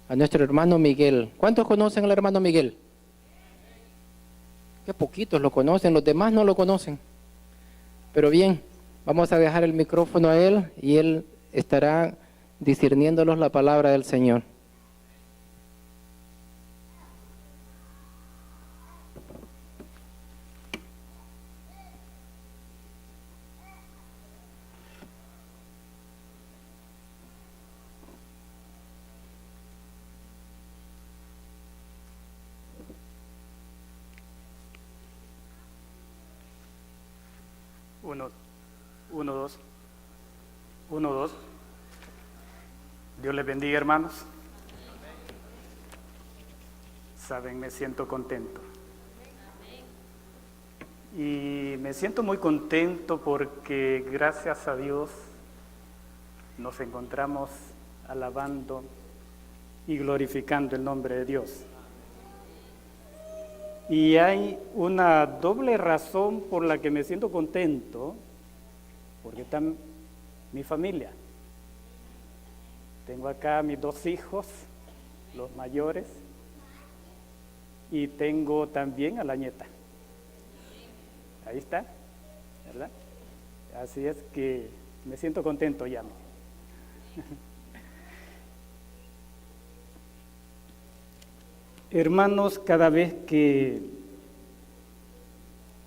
a nuestro hermano Miguel. ¿Cuántos conocen al hermano Miguel? Qué poquitos lo conocen, los demás no lo conocen. Pero bien, vamos a dejar el micrófono a él y él estará discerniéndolos la palabra del Señor. Uno, dos. Dios les bendiga, hermanos. Saben, me siento contento. Y me siento muy contento porque gracias a Dios nos encontramos alabando y glorificando el nombre de Dios. Y hay una doble razón por la que me siento contento, porque está mi familia. Tengo acá mis 2 hijos, los mayores, y tengo también a la nieta. Ahí está, ¿verdad? Así es que me siento contento ya. Hermanos, cada vez que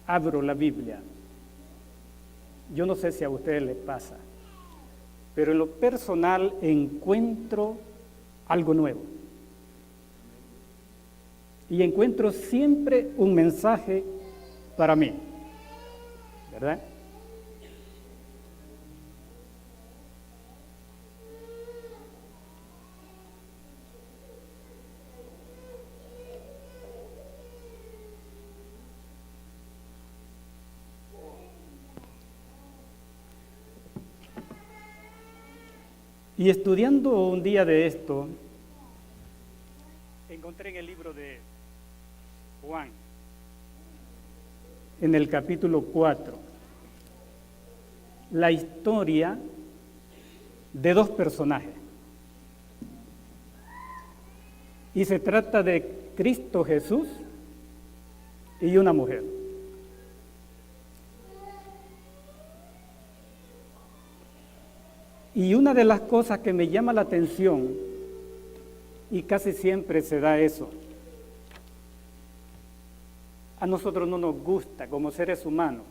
abro la Biblia, yo no sé si a ustedes les pasa, pero en lo personal encuentro algo nuevo. Y encuentro siempre un mensaje para mí, ¿verdad? Y estudiando un día de esto, encontré en el libro de Juan, en el capítulo 4, la historia de 2 personajes. Y se trata de Cristo Jesús y una mujer. Y una de las cosas que me llama la atención, y casi siempre se da eso, a nosotros no nos gusta, como seres humanos,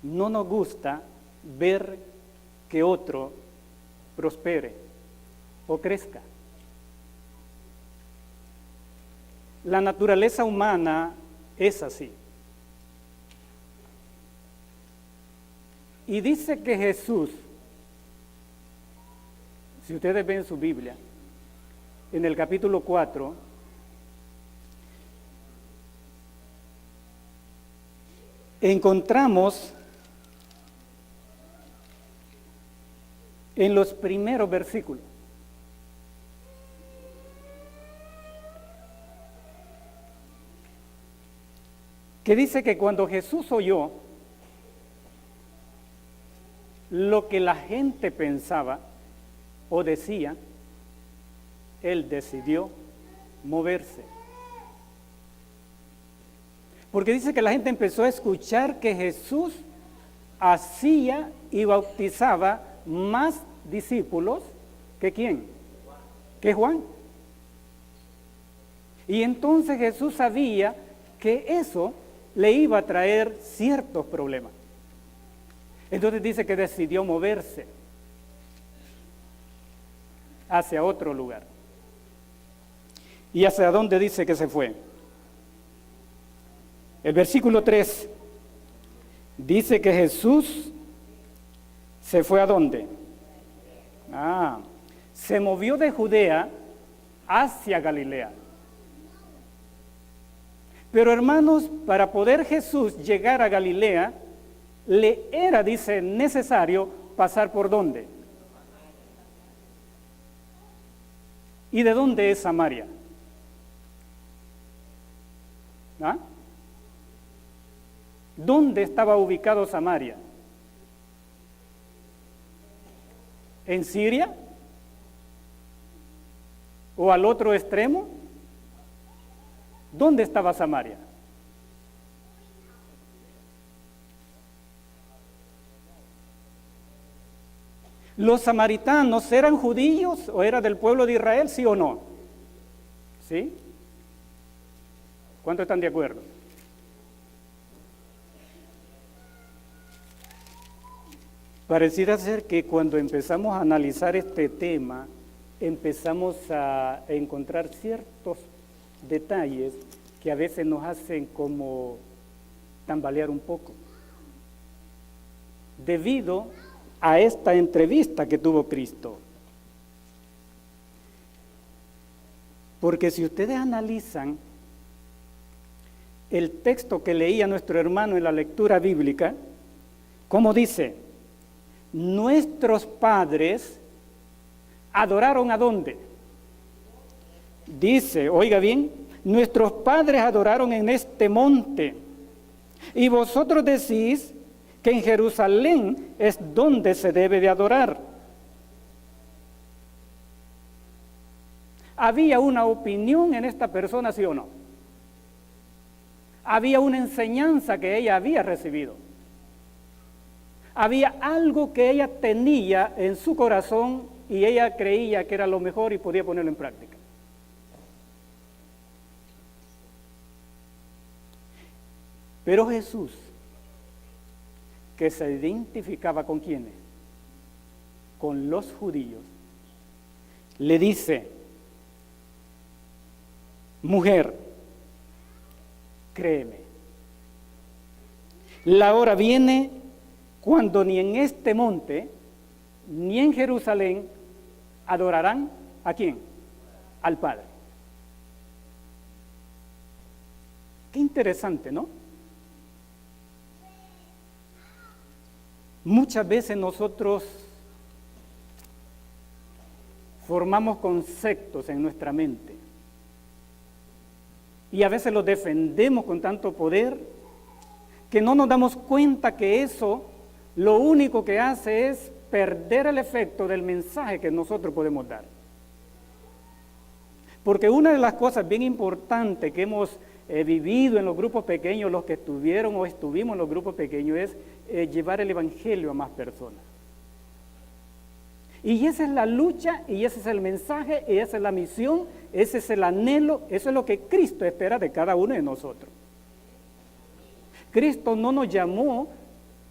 no nos gusta ver que otro prospere o crezca. La naturaleza humana es así. Y dice que Jesús, si ustedes ven su Biblia, en el capítulo 4, encontramos en los primeros versículos que dice que cuando Jesús oyó lo que la gente pensaba o decía, él decidió moverse. Porque dice que la gente empezó a escuchar que Jesús hacía y bautizaba más discípulos que ¿quién? Que Juan. Y entonces Jesús sabía que eso le iba a traer ciertos problemas. Entonces dice que decidió moverse hacia otro lugar. ¿Y hacia dónde dice que se fue? El versículo 3 dice que Jesús se fue ¿a dónde? Se movió de Judea hacia Galilea. Pero hermanos, para poder Jesús llegar a Galilea, le era, dice, necesario pasar ¿por dónde? ¿Y de dónde es Samaria? ¿Dónde estaba ubicado Samaria? ¿En Siria? o al otro extremo, ¿dónde estaba Samaria? ¿Los samaritanos eran judíos o era del pueblo de Israel, sí o no? ¿Sí? ¿Cuántos están de acuerdo? Pareciera ser que cuando empezamos a analizar este tema, empezamos a encontrar ciertos detalles que a veces nos hacen como tambalear un poco. Debido a esta entrevista que tuvo Cristo. Porque si ustedes analizan el texto que leía nuestro hermano en la lectura bíblica, ¿cómo dice? Nuestros padres adoraron ¿a dónde? Dice, oiga bien, nuestros padres adoraron en este monte, y vosotros decís que en Jerusalén es donde se debe de adorar. ¿Había una opinión en esta persona, sí o no? Había una enseñanza que ella había recibido. Había algo que ella tenía en su corazón y ella creía que era lo mejor y podía ponerlo en práctica. Pero Jesús, que se identificaba ¿con quiénes? Con los judíos, le dice, mujer, créeme, la hora viene cuando ni en este monte, ni en Jerusalén, adorarán ¿a quién? Al Padre. Qué interesante, ¿no? Muchas veces nosotros formamos conceptos en nuestra mente y a veces los defendemos con tanto poder que no nos damos cuenta que eso lo único que hace es perder el efecto del mensaje que nosotros podemos dar. Porque una de las cosas bien importantes que hemos vivido en los grupos pequeños, los que estuvieron o estuvimos en los grupos pequeños, es llevar el evangelio a más personas. Y esa es la lucha, y ese es el mensaje, y esa es la misión, ese es el anhelo, eso es lo que Cristo espera de cada uno de nosotros. Cristo no nos llamó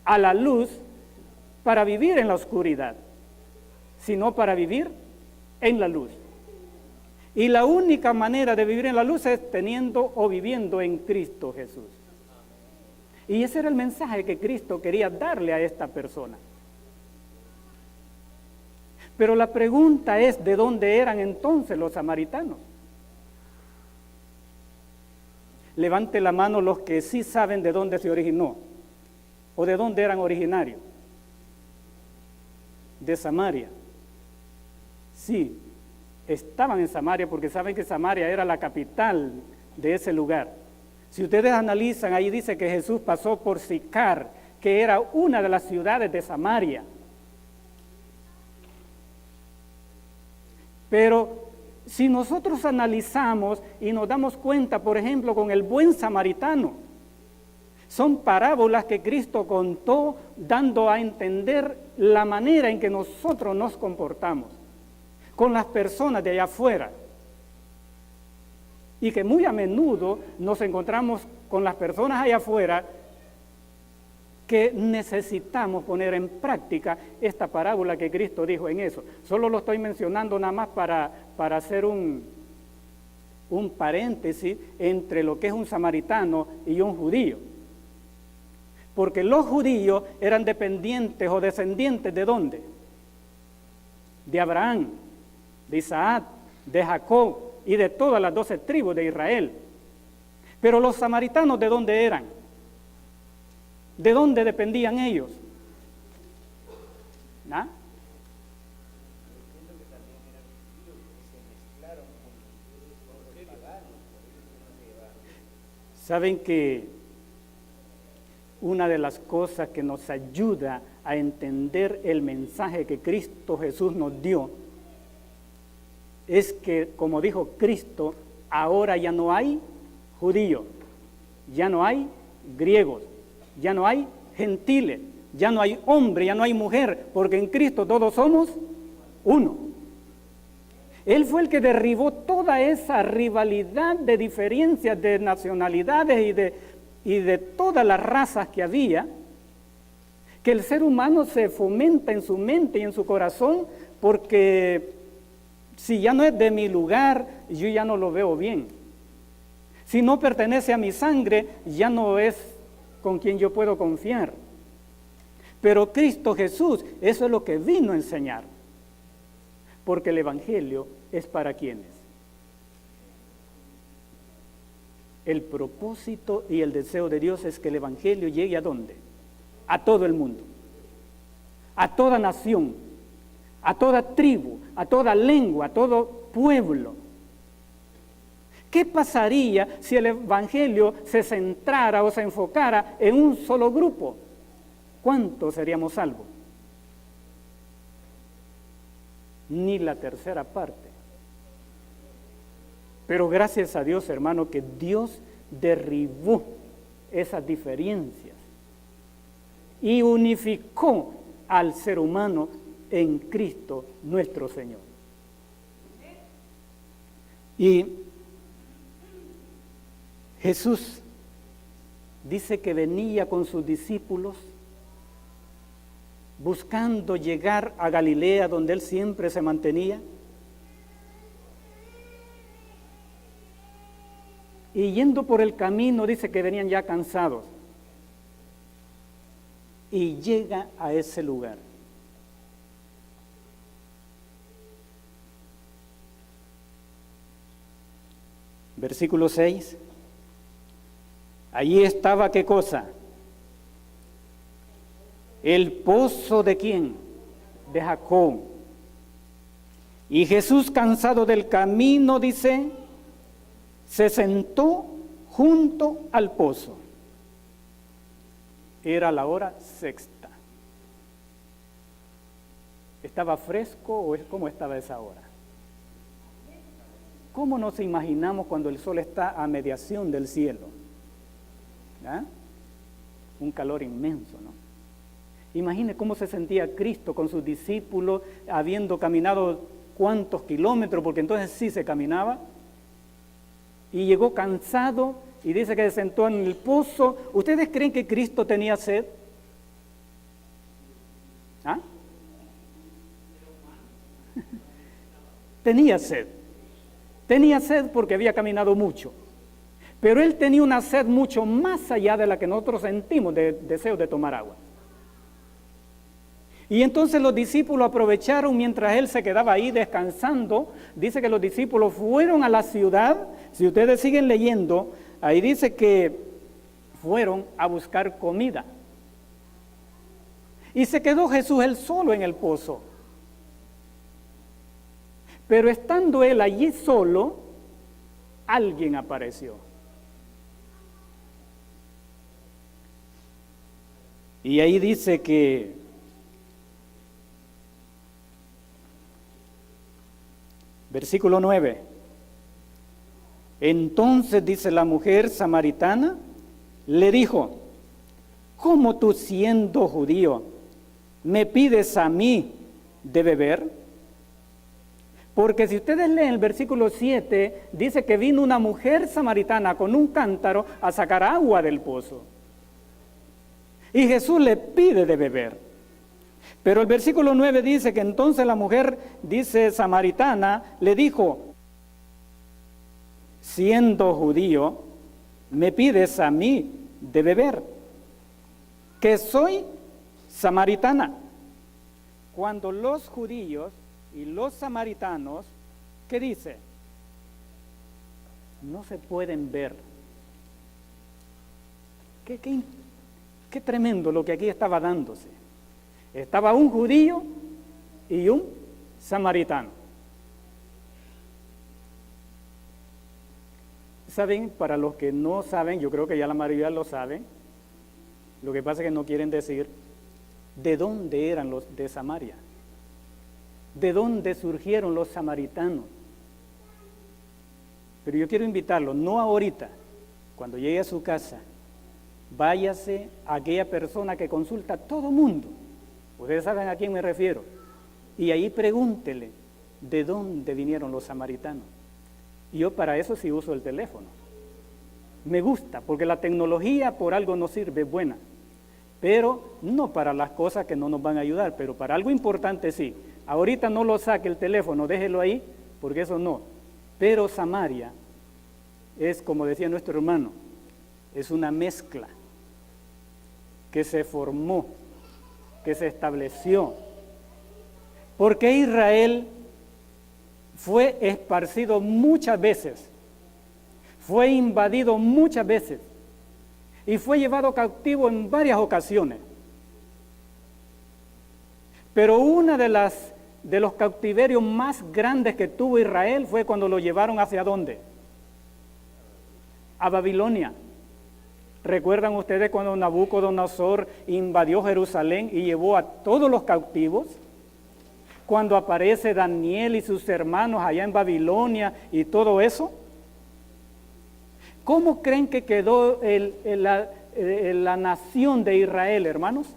a la luz para vivir en la oscuridad, sino para vivir en la luz. Y la única manera de vivir en la luz es teniendo o viviendo en Cristo Jesús. Y ese era el mensaje que Cristo quería darle a esta persona. Pero la pregunta es, ¿de dónde eran entonces los samaritanos? Levante la mano los que sí saben de dónde se originó o de dónde eran originarios. De Samaria. Sí, estaban en Samaria porque saben que Samaria era la capital de ese lugar. Si ustedes analizan, ahí dice que Jesús pasó por Sicar, que era una de las ciudades de Samaria. Pero si nosotros analizamos y nos damos cuenta, por ejemplo, con el buen samaritano, son parábolas que Cristo contó dando a entender la manera en que nosotros nos comportamos con las personas de allá afuera. Y que muy a menudo nos encontramos con las personas allá afuera que necesitamos poner en práctica esta parábola que Cristo dijo en eso. Solo lo estoy mencionando nada más para hacer un paréntesis entre lo que es un samaritano y un judío. Porque los judíos eran dependientes o descendientes ¿de dónde? De Abraham, de Isaac, de Jacob y de todas las 12 tribus de Israel. Pero los samaritanos ¿de dónde eran? ¿De dónde dependían ellos? ¿Ah? Saben que una de las cosas que nos ayuda a entender el mensaje que Cristo Jesús nos dio es que, como dijo Cristo, ahora ya no hay judíos, ya no hay griegos, ya no hay gentiles, ya no hay hombre, ya no hay mujer, porque en Cristo todos somos uno. Él fue el que derribó toda esa rivalidad de diferencias de nacionalidades y de todas las razas que había, que el ser humano se fomenta en su mente y en su corazón, porque si ya no es de mi lugar, yo ya no lo veo bien. Si no pertenece a mi sangre, ya no es con quien yo puedo confiar. Pero Cristo Jesús, eso es lo que vino a enseñar. Porque el Evangelio es para quienes. El propósito y el deseo de Dios es que el Evangelio llegue ¿a dónde? A todo el mundo, a toda nación, a toda tribu, a toda lengua, a todo pueblo. ¿Qué pasaría si el Evangelio se centrara o se enfocara en un solo grupo? ¿Cuántos seríamos salvos? Ni la tercera parte. Pero gracias a Dios, hermano, que Dios derribó esas diferencias y unificó al ser humano en Cristo nuestro Señor. Y Jesús dice que venía con sus discípulos buscando llegar a Galilea, donde él siempre se mantenía. Y yendo por el camino, dice que venían ya cansados. Y llega a ese lugar. Versículo 6. Allí estaba, ¿qué cosa? El pozo ¿de quién? De Jacob. Y Jesús, cansado del camino, dice, se sentó junto al pozo. Era la hora sexta. ¿Estaba fresco o cómo estaba esa hora? ¿Cómo nos imaginamos cuando el sol está a mediación del cielo? ¿Ah? Un calor inmenso, ¿no? Imagine cómo se sentía Cristo con sus discípulos, habiendo caminado cuántos kilómetros, porque entonces sí se caminaba, y llegó cansado, y dice que se sentó en el pozo. ¿Ustedes creen que Cristo tenía sed? ¿Ah? Tenía sed. Tenía sed porque había caminado mucho. Pero él tenía una sed mucho más allá de la que nosotros sentimos, de deseo de tomar agua. Y entonces los discípulos aprovecharon mientras él se quedaba ahí descansando. Dice que los discípulos fueron a la ciudad. Si ustedes siguen leyendo, ahí dice que fueron a buscar comida. Y se quedó Jesús él solo en el pozo. Pero estando él allí solo, alguien apareció. Y ahí dice que versículo 9. Entonces, dice, la mujer samaritana le dijo, ¿cómo tú, siendo judío, me pides a mí de beber? Porque si ustedes leen el versículo 7, dice que vino una mujer samaritana con un cántaro a sacar agua del pozo. Y Jesús le pide de beber. Pero el versículo 9 dice que entonces la mujer, dice samaritana, le dijo, siendo judío, me pides a mí de beber, que soy samaritana. Cuando los judíos y los samaritanos, ¿qué dice? No se pueden ver. Qué tremendo lo que aquí estaba dándose. Estaba un judío y un samaritano. ¿Saben? Para los que no saben, yo creo que ya la mayoría lo saben, lo que pasa es que no quieren decir de dónde eran los de Samaria, de dónde surgieron los samaritanos. Pero yo quiero invitarlo, no ahorita, cuando llegue a su casa, váyase a aquella persona que consulta a todo mundo. Ustedes saben a quién me refiero. Y ahí pregúntele, ¿de dónde vinieron los samaritanos? Y yo para eso sí uso el teléfono. Me gusta, porque la tecnología por algo nos sirve, es buena. Pero no para las cosas que no nos van a ayudar, pero para algo importante sí. Ahorita no lo saque el teléfono, déjelo ahí, porque eso no. Pero Samaria es, como decía nuestro hermano, es una mezcla que se formó, que se estableció. Porque Israel fue esparcido muchas veces, fue invadido muchas veces y fue llevado cautivo en varias ocasiones. Pero una de los cautiverios más grandes que tuvo Israel fue cuando lo llevaron ¿hacia dónde? A Babilonia. ¿Recuerdan ustedes cuando Nabucodonosor invadió Jerusalén y llevó a todos los cautivos? Cuando aparece Daniel y sus hermanos allá en Babilonia y todo eso. ¿Cómo creen que quedó la nación de Israel, hermanos?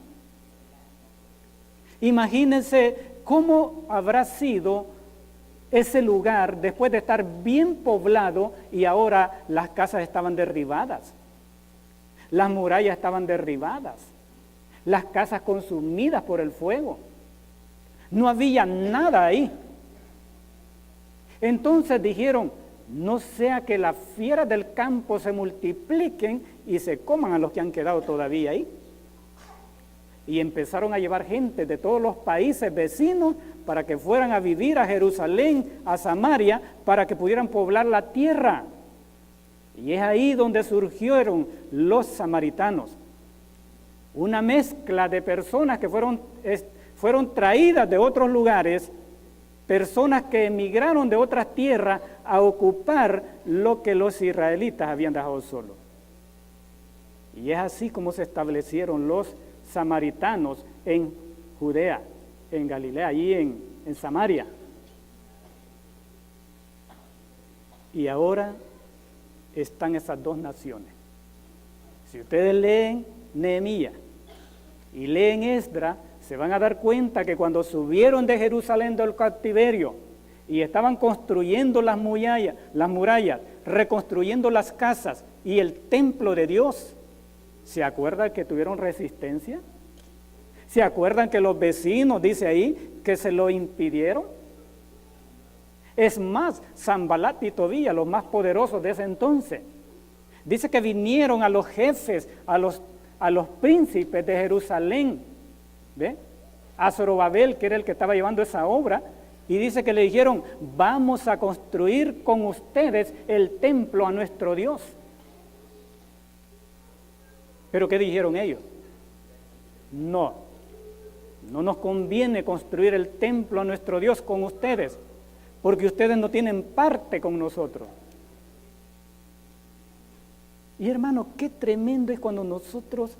Imagínense cómo habrá sido ese lugar después de estar bien poblado y ahora las casas estaban derribadas, las murallas estaban derribadas, las casas consumidas por el fuego. No había nada ahí. Entonces dijeron, no sea que las fieras del campo se multipliquen y se coman a los que han quedado todavía ahí. Y empezaron a llevar gente de todos los países vecinos para que fueran a vivir a Jerusalén, a Samaria, para que pudieran poblar la tierra. Y es ahí donde surgieron los samaritanos. Una mezcla de personas que fueron traídas de otros lugares, personas que emigraron de otras tierras a ocupar lo que los israelitas habían dejado solo. Y es así como se establecieron los samaritanos en Judea, en Galilea, allí en Samaria. Y ahora están esas dos naciones. Si ustedes leen Nehemías y leen Esdras, se van a dar cuenta que cuando subieron de Jerusalén del cautiverio y estaban construyendo las murallas, reconstruyendo las casas y el templo de Dios, ¿se acuerdan que tuvieron resistencia? ¿Se acuerdan que los vecinos, dice ahí, que se lo impidieron? Es más, Sanbalat y Tobía, los más poderosos de ese entonces, dice que vinieron a los jefes, a los príncipes de Jerusalén, ¿ve? A Zorobabel, que era el que estaba llevando esa obra, y dice que le dijeron, vamos a construir con ustedes el templo a nuestro Dios. ¿Pero qué dijeron ellos? No nos conviene construir el templo a nuestro Dios con ustedes, porque ustedes no tienen parte con nosotros. Y hermano, qué tremendo es cuando nosotros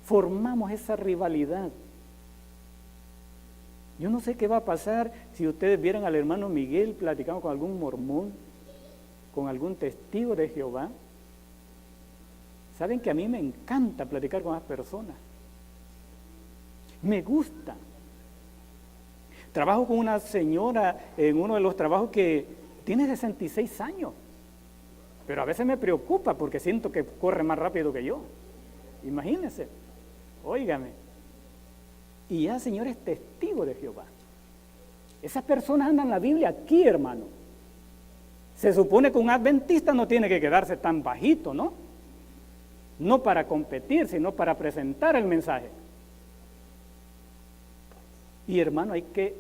formamos esa rivalidad. Yo no sé qué va a pasar si ustedes vieran al hermano Miguel platicando con algún mormón, con algún testigo de Jehová. Saben que a mí me encanta platicar con las personas. Me gusta. Trabajo con una señora en uno de los trabajos que tiene 66 años. Pero a veces me preocupa porque siento que corre más rápido que yo. Imagínense. Óigame. Y ya, Señor, es testigo de Jehová. Esas personas andan en la Biblia aquí, hermano. Se supone que un adventista no tiene que quedarse tan bajito, ¿no? No para competir, sino para presentar el mensaje. Y hermano, hay que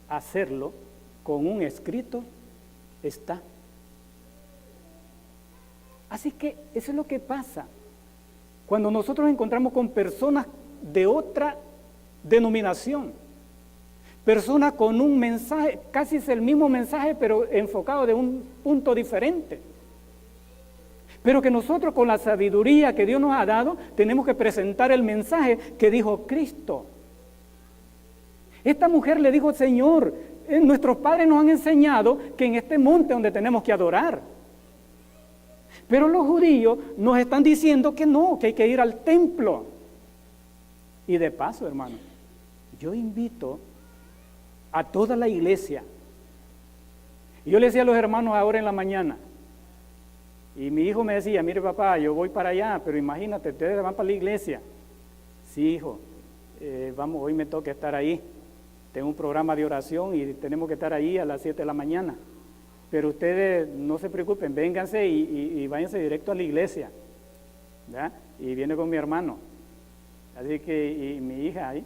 hacerlo con un escrito, está. Así que eso es lo que pasa. Cuando nosotros nos encontramos con personas de otra denominación, personas con un mensaje, casi es el mismo mensaje, pero enfocado de un punto diferente. Pero que nosotros con la sabiduría que Dios nos ha dado, tenemos que presentar el mensaje que dijo Cristo. Esta mujer le dijo, Señor, Nuestros padres nos han enseñado que en este monte donde tenemos que adorar. Pero los judíos nos están diciendo que no, que hay que ir al templo. Y de paso, hermano, yo invito a toda la iglesia. Y yo le decía a los hermanos ahora en la mañana, y mi hijo me decía, mire papá, yo voy para allá, pero imagínate, ustedes van para la iglesia. Sí, hijo, vamos, hoy me toca estar ahí. Tengo un programa de oración y tenemos que estar ahí a las 7 de la mañana. Pero ustedes no se preocupen, vénganse y váyanse directo a la iglesia, ¿verdad? Y viene con mi hermano, así que, y mi hija ahí.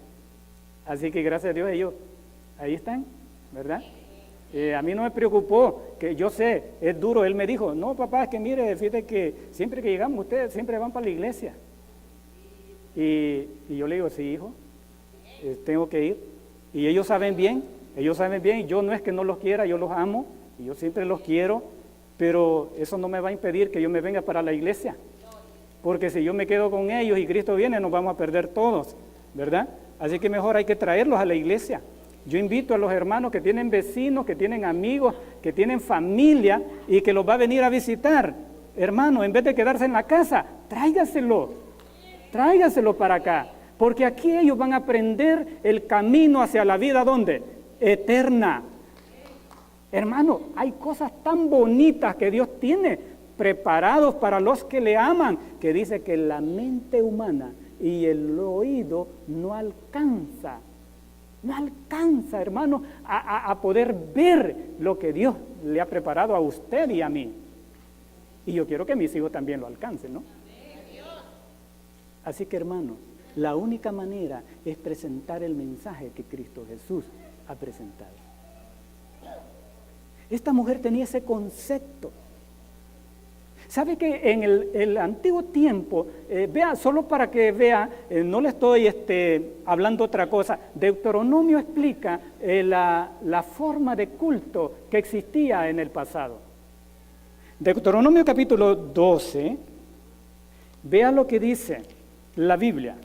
Así que gracias a Dios ellos ahí están, ¿verdad? A mí no me preocupó, que yo sé, es duro. Él me dijo, no papá, es que mire, fíjate que siempre que llegamos ustedes siempre van para la iglesia. Y yo le digo, sí hijo, tengo que ir. Y ellos saben bien, yo no es que no los quiera, yo los amo, y yo siempre los quiero, pero eso no me va a impedir que yo me venga para la iglesia. Porque si yo me quedo con ellos y Cristo viene, nos vamos a perder todos, ¿verdad? Así que mejor hay que traerlos a la iglesia. Yo invito a los hermanos que tienen vecinos, que tienen amigos, que tienen familia y que los va a venir a visitar. Hermano, en vez de quedarse en la casa, tráigaselo para acá. Porque aquí ellos van a aprender el camino hacia la vida, ¿dónde? Eterna. Hermano, hay cosas tan bonitas que Dios tiene preparados para los que le aman, que dice que la mente humana y el oído no alcanza, hermano, a poder ver lo que Dios le ha preparado a usted y a mí. Y yo quiero que mis hijos también lo alcancen, ¿no? Así que, hermano, la única manera es presentar el mensaje que Cristo Jesús ha presentado. Esta mujer tenía ese concepto. ¿Sabe que en el antiguo tiempo, vea, solo para que vea, no le estoy hablando otra cosa, Deuteronomio explica la forma de culto que existía en el pasado. Deuteronomio capítulo 12, vea lo que dice la Biblia,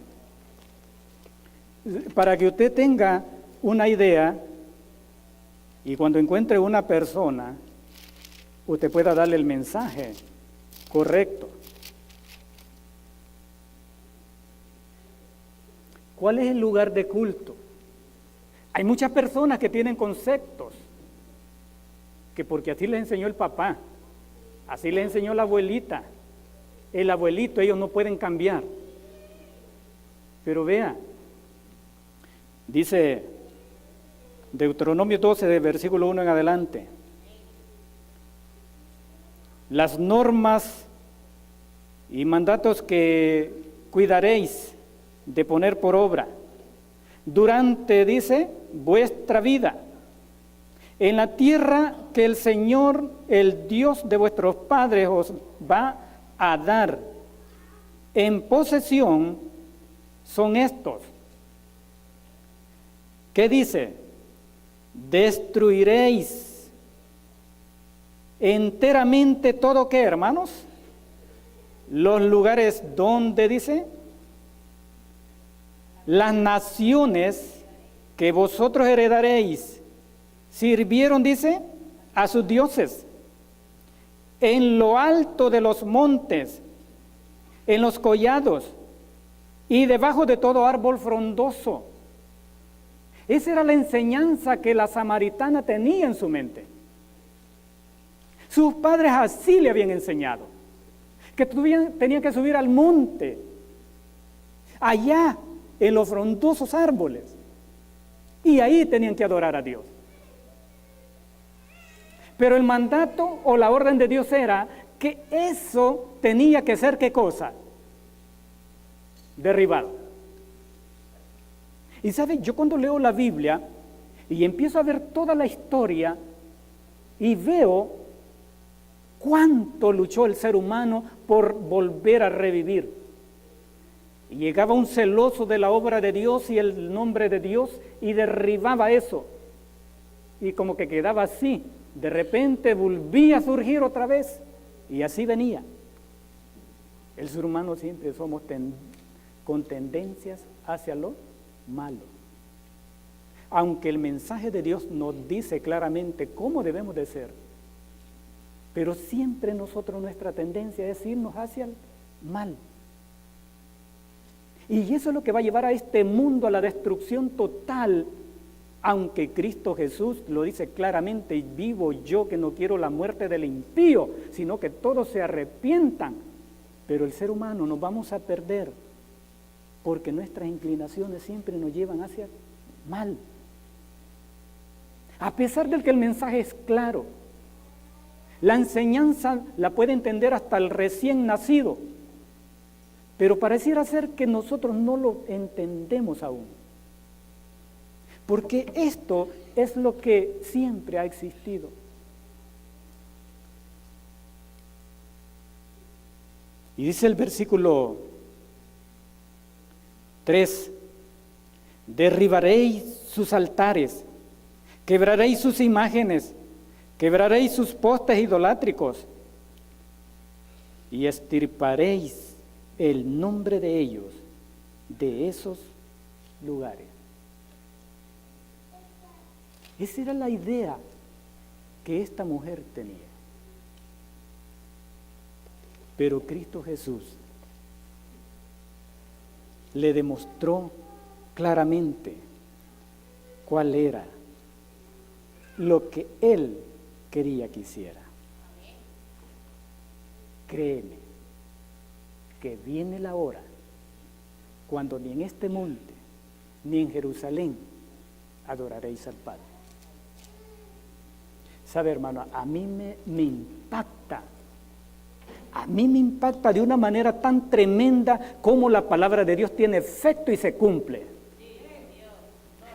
para que usted tenga una idea y cuando encuentre una persona, usted pueda darle el mensaje correcto. ¿Cuál es el lugar de culto? Hay muchas personas que tienen conceptos, que porque así les enseñó el papá, así les enseñó la abuelita, el abuelito, ellos no pueden cambiar. Pero vea, dice Deuteronomio 12, de versículo 1 en adelante, las normas y mandatos que cuidaréis de poner por obra durante, dice, vuestra vida, en la tierra que el Señor, el Dios de vuestros padres, os va a dar en posesión, son estos. ¿Qué dice? Destruiréis enteramente todo, ¿qué, hermanos? Los lugares donde, dice, las naciones que vosotros heredaréis sirvieron, dice, a sus dioses, en lo alto de los montes, en los collados y debajo de todo árbol frondoso. Esa era la enseñanza que la samaritana tenía en su mente. Sus padres así le habían enseñado, que tenían que subir al monte, allá en los frondosos árboles, y ahí tenían que adorar a Dios. Pero el mandato o la orden de Dios era que eso tenía que ser, ¿qué cosa? Derribado. Y ¿sabe? Yo cuando leo la Biblia y empiezo a ver toda la historia y veo cuánto luchó el ser humano por volver a revivir. Y llegaba un celoso de la obra de Dios y el nombre de Dios y derribaba eso. Y como que quedaba así. De repente volvía a surgir otra vez y así venía. El ser humano siempre somos con tendencias hacia lo malo. Aunque el mensaje de Dios nos dice claramente cómo debemos de ser, pero siempre nosotros nuestra tendencia es irnos hacia el mal. Y eso es lo que va a llevar a este mundo a la destrucción total, aunque Cristo Jesús lo dice claramente: y vivo yo que no quiero la muerte del impío, sino que todos se arrepientan. Pero el ser humano nos vamos a perder, porque nuestras inclinaciones siempre nos llevan hacia el mal. A pesar de que el mensaje es claro, la enseñanza la puede entender hasta el recién nacido, pero pareciera ser que nosotros no lo entendemos aún. Porque esto es lo que siempre ha existido. Y dice el versículo 3: derribaréis sus altares, quebraréis sus imágenes, quebraréis sus postes idolátricos y extirparéis el nombre de ellos de esos lugares. Esa era la idea que esta mujer tenía. Pero Cristo Jesús le demostró claramente cuál era lo que Él quería que hiciera. Créeme que viene la hora cuando ni en este monte ni en Jerusalén adoraréis al Padre. Sabe, hermano, a mí me impacta. A mí me impacta de una manera tan tremenda cómo la palabra de Dios tiene efecto y se cumple.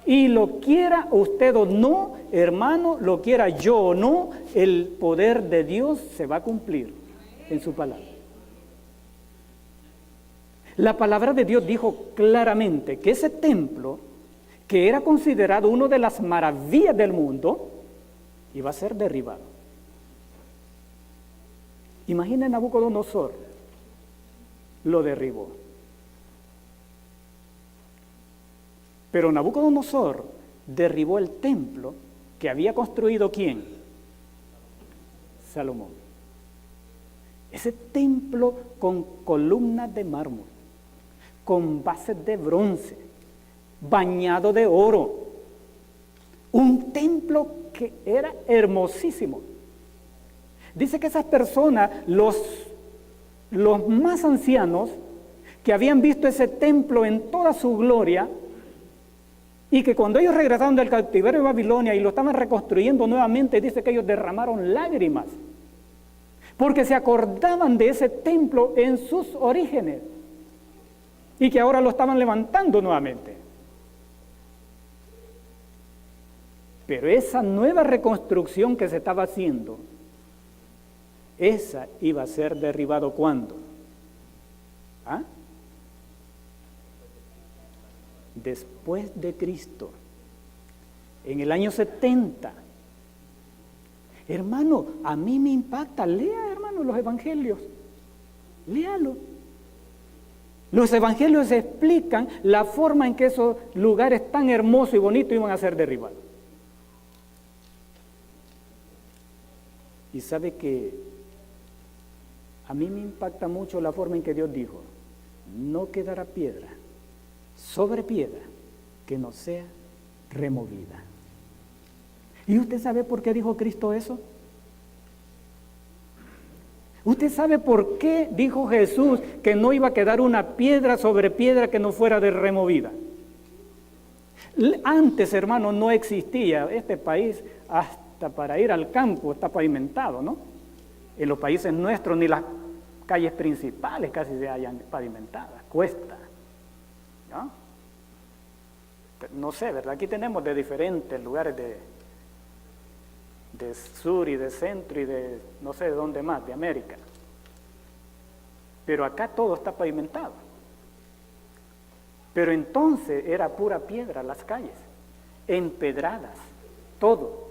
Y lo quiera usted o no, hermano, lo quiera yo o no, el poder de Dios se va a cumplir en su palabra. La palabra de Dios dijo claramente que ese templo, que era considerado una de las maravillas del mundo, iba a ser derribado. Imaginen, Nabucodonosor lo derribó. Pero Nabucodonosor derribó el templo que había construido ¿quién? Salomón. Ese templo con columnas de mármol, con bases de bronce, bañado de oro. Un templo que era hermosísimo. Dice que esas personas, los más ancianos, que habían visto ese templo en toda su gloria, y que cuando ellos regresaron del cautiverio de Babilonia y lo estaban reconstruyendo nuevamente, dice que ellos derramaron lágrimas, porque se acordaban de ese templo en sus orígenes, y que ahora lo estaban levantando nuevamente. Pero esa nueva reconstrucción que se estaba haciendo, esa iba a ser derribado ¿cuándo? ¿Ah? Después de Cristo, en el año 70. Hermano, a mí me impacta. Lea, hermano, los evangelios. Léalo. Los evangelios explican la forma en que esos lugares tan hermosos y bonitos iban a ser derribados. Y sabe que a mí me impacta mucho la forma en que Dios dijo: no quedará piedra sobre piedra que no sea removida. ¿Y usted sabe por qué dijo Cristo eso? ¿Usted sabe por qué dijo Jesús que no iba a quedar una piedra sobre piedra que no fuera removida? Antes, hermano, no existía. Este país, hasta para ir al campo, está pavimentado, ¿no? En los países nuestros ni las calles principales casi se hayan pavimentadas, cuesta, ¿no? No sé, ¿verdad? Aquí tenemos de diferentes lugares de sur y de centro y de no sé de dónde más, de América. Pero acá todo está pavimentado. Pero entonces era pura piedra las calles, empedradas, todo.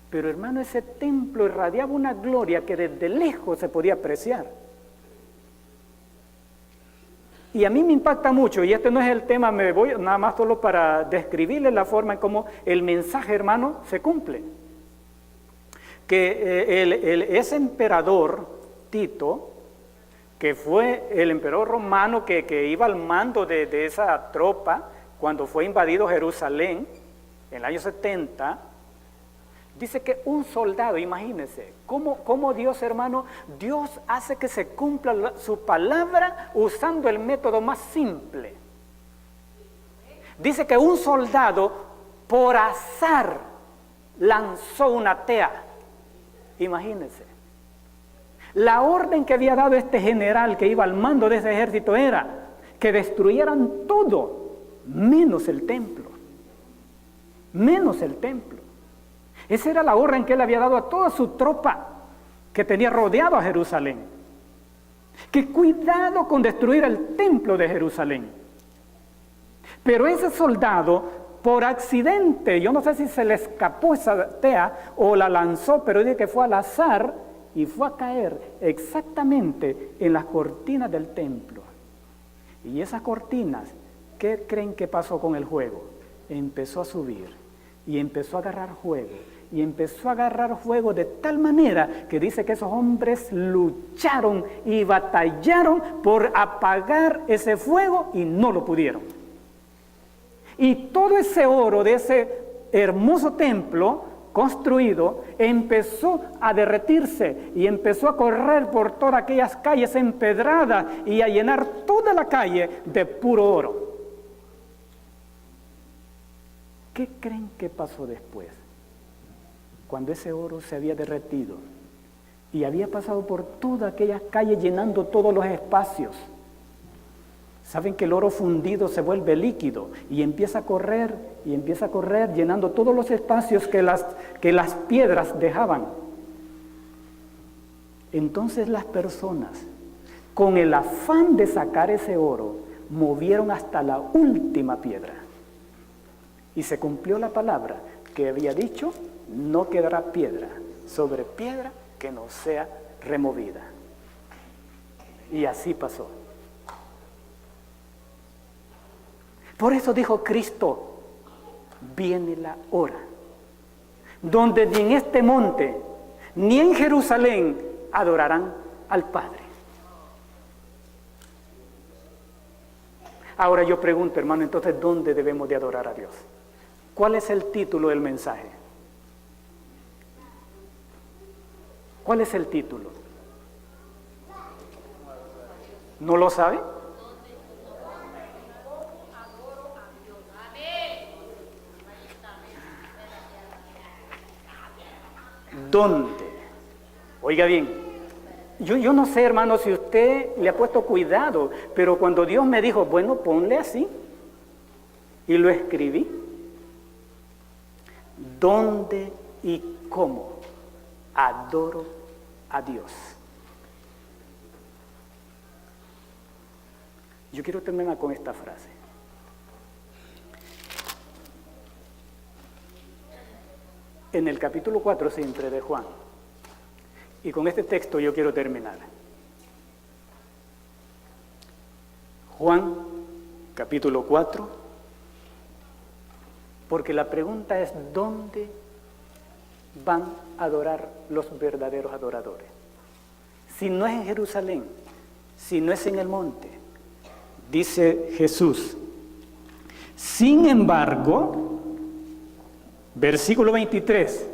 Pero hermano, ese templo irradiaba una gloria que desde lejos se podía apreciar. Y a mí me impacta mucho, y este no es el tema, me voy nada más solo para describirles la forma en cómo el mensaje, hermano, se cumple. Que ese emperador, Tito, que fue el emperador romano que iba al mando de esa tropa cuando fue invadido Jerusalén en el año 70, dice que un soldado, imagínense, ¿cómo Dios, hermano, Dios hace que se cumpla su palabra usando el método más simple? Dice que un soldado por azar lanzó una tea, imagínense. La orden que había dado este general que iba al mando de ese ejército era que destruyeran todo, menos el templo, menos el templo. Esa era la orden que él había dado a toda su tropa que tenía rodeado a Jerusalén. Que cuidado con destruir el templo de Jerusalén. Pero ese soldado, por accidente, yo no sé si se le escapó esa tea o la lanzó, pero dice que fue al azar y fue a caer exactamente en las cortinas del templo. Y esas cortinas, ¿qué creen que pasó con el fuego? Empezó a subir y empezó a agarrar fuego. Y empezó a agarrar fuego de tal manera que dice que esos hombres lucharon y batallaron por apagar ese fuego y no lo pudieron. Y todo ese oro de ese hermoso templo construido empezó a derretirse y empezó a correr por todas aquellas calles empedradas y a llenar toda la calle de puro oro. ¿Qué creen que pasó después? Cuando ese oro se había derretido y había pasado por todas aquellas calles llenando todos los espacios. Saben que el oro fundido se vuelve líquido y empieza a correr llenando todos los espacios que las piedras dejaban. Entonces las personas, con el afán de sacar ese oro, movieron hasta la última piedra. Y se cumplió la palabra que había dicho: no quedará piedra sobre piedra que no sea removida. Y así pasó. Por eso dijo Cristo: viene la hora donde ni en este monte ni en Jerusalén adorarán al Padre. Ahora yo pregunto, hermano, entonces, ¿dónde debemos de adorar a Dios? ¿Cuál es el título del mensaje? ¿Cuál es el título? ¿No lo sabe? ¿Dónde? Oiga bien, yo no sé, hermano, si usted le ha puesto cuidado, pero cuando Dios me dijo, bueno, ponle así, y lo escribí, ¿dónde y cómo adoro a Dios? Yo quiero terminar con esta frase. En el capítulo 4 siempre de Juan, y con este texto yo quiero terminar. Juan, capítulo 4, porque la pregunta es: ¿dónde van a adorar los verdaderos adoradores? Si no es en Jerusalén, si no es en el monte. Dice Jesús: sin embargo, versículo 23,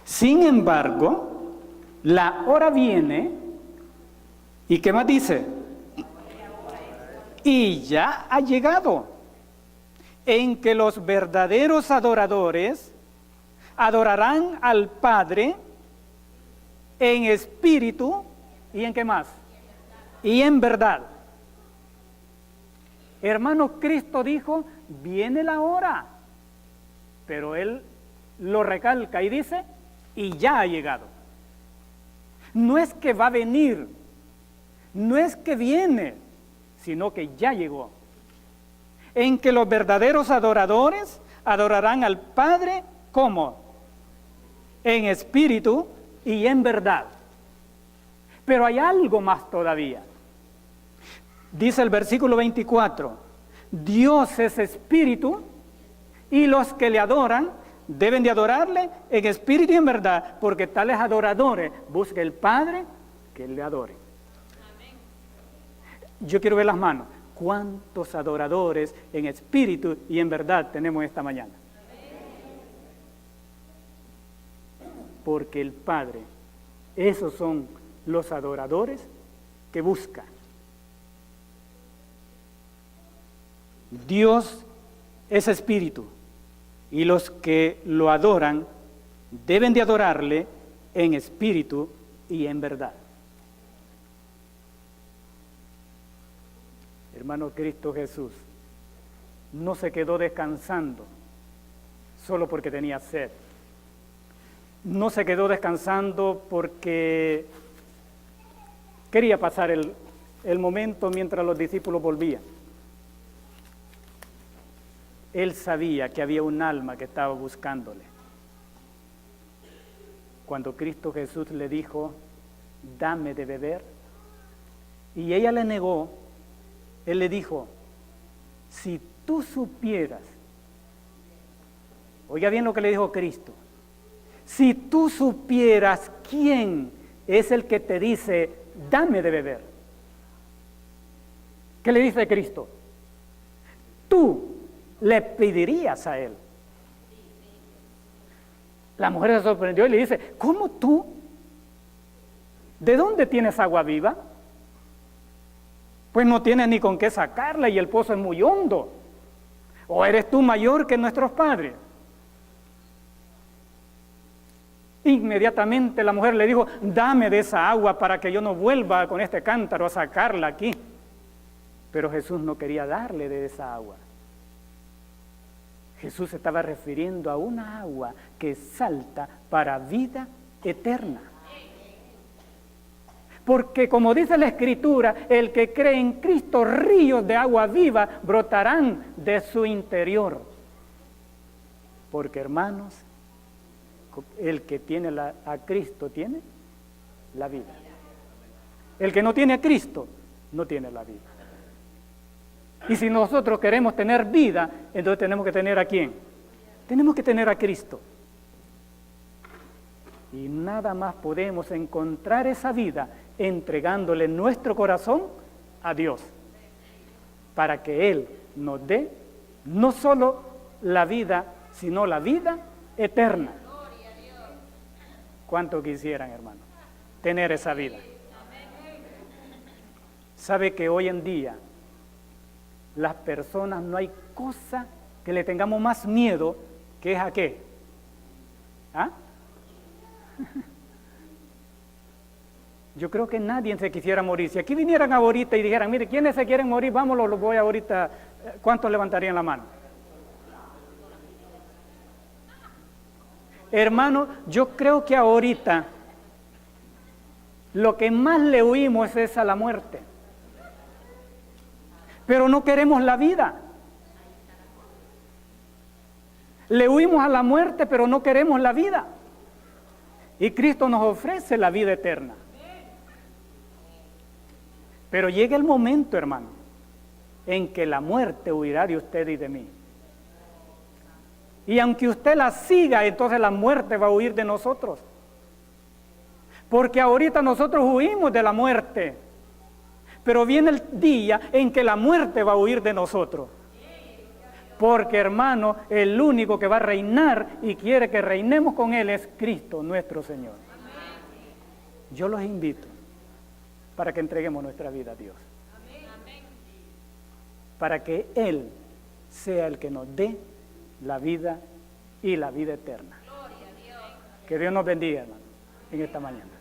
sin embargo, la hora viene, ¿y qué más dice? Y ya ha llegado, en que los verdaderos adoradores adorarán al Padre en espíritu, ¿y en qué más? Y en verdad. Hermano, Cristo dijo: viene la hora, pero Él lo recalca y dice: y ya ha llegado. No es que va a venir, no es que viene, sino que ya llegó. En que los verdaderos adoradores adorarán al Padre, ¿cómo? En espíritu y en verdad. Pero hay algo más todavía. Dice el versículo 24, Dios es espíritu y los que le adoran deben de adorarle en espíritu y en verdad, porque tales adoradores busca el Padre que le adore. Yo quiero ver las manos. ¿Cuántos adoradores en espíritu y en verdad tenemos esta mañana? Porque el Padre, esos son los adoradores que busca. Dios es espíritu y los que lo adoran deben de adorarle en espíritu y en verdad. Hermano, Cristo Jesús no se quedó descansando solo porque tenía sed. No se quedó descansando porque quería pasar el momento mientras los discípulos volvían. Él sabía que había un alma que estaba buscándole. Cuando Cristo Jesús le dijo, dame de beber, y ella le negó, Él le dijo, si tú supieras, oiga bien lo que le dijo Cristo, si tú supieras quién es el que te dice, dame de beber. ¿Qué le dice Cristo? Tú le pedirías a él. La mujer se sorprendió y le dice, ¿cómo tú? ¿De dónde tienes agua viva? Pues no tienes ni con qué sacarla y el pozo es muy hondo. ¿O eres tú mayor que nuestros padres? Inmediatamente la mujer le dijo, dame de esa agua para que yo no vuelva con este cántaro a sacarla aquí. Pero Jesús no quería darle de esa agua. Jesús se estaba refiriendo a una agua que salta para vida eterna. Porque como dice la Escritura, el que cree en Cristo, ríos de agua viva brotarán de su interior. Porque hermanos, el que tiene a Cristo tiene la vida. El que no tiene a Cristo no tiene la vida. Y si nosotros queremos tener vida, entonces tenemos que tener ¿a quién? Tenemos que tener a Cristo. Y nada más podemos encontrar esa vida entregándole nuestro corazón a Dios, para que Él nos dé no solo la vida, sino la vida eterna. ¿Cuánto quisieran, hermano, tener esa vida? ¿Sabe que hoy en día las personas no hay cosa que le tengamos más miedo que es a qué? ¿Ah? Yo creo que nadie se quisiera morir. Si aquí vinieran ahorita y dijeran, mire, ¿quiénes se quieren morir? Vámonos, los voy ahorita. ¿Cuántos levantarían la mano? Hermano, yo creo que ahorita lo que más le huimos es a la muerte. Pero no queremos la vida. Le huimos a la muerte, pero no queremos la vida. Y Cristo nos ofrece la vida eterna. Pero llega el momento, hermano, en que la muerte huirá de usted y de mí. Y aunque usted la siga, entonces la muerte va a huir de nosotros. Porque ahorita nosotros huimos de la muerte. Pero viene el día en que la muerte va a huir de nosotros. Porque, hermano, el único que va a reinar y quiere que reinemos con Él es Cristo, nuestro Señor. Yo los invito para que entreguemos nuestra vida a Dios. Para que Él sea el que nos dé la vida y la vida eterna. Que Dios nos bendiga, hermano, en esta mañana.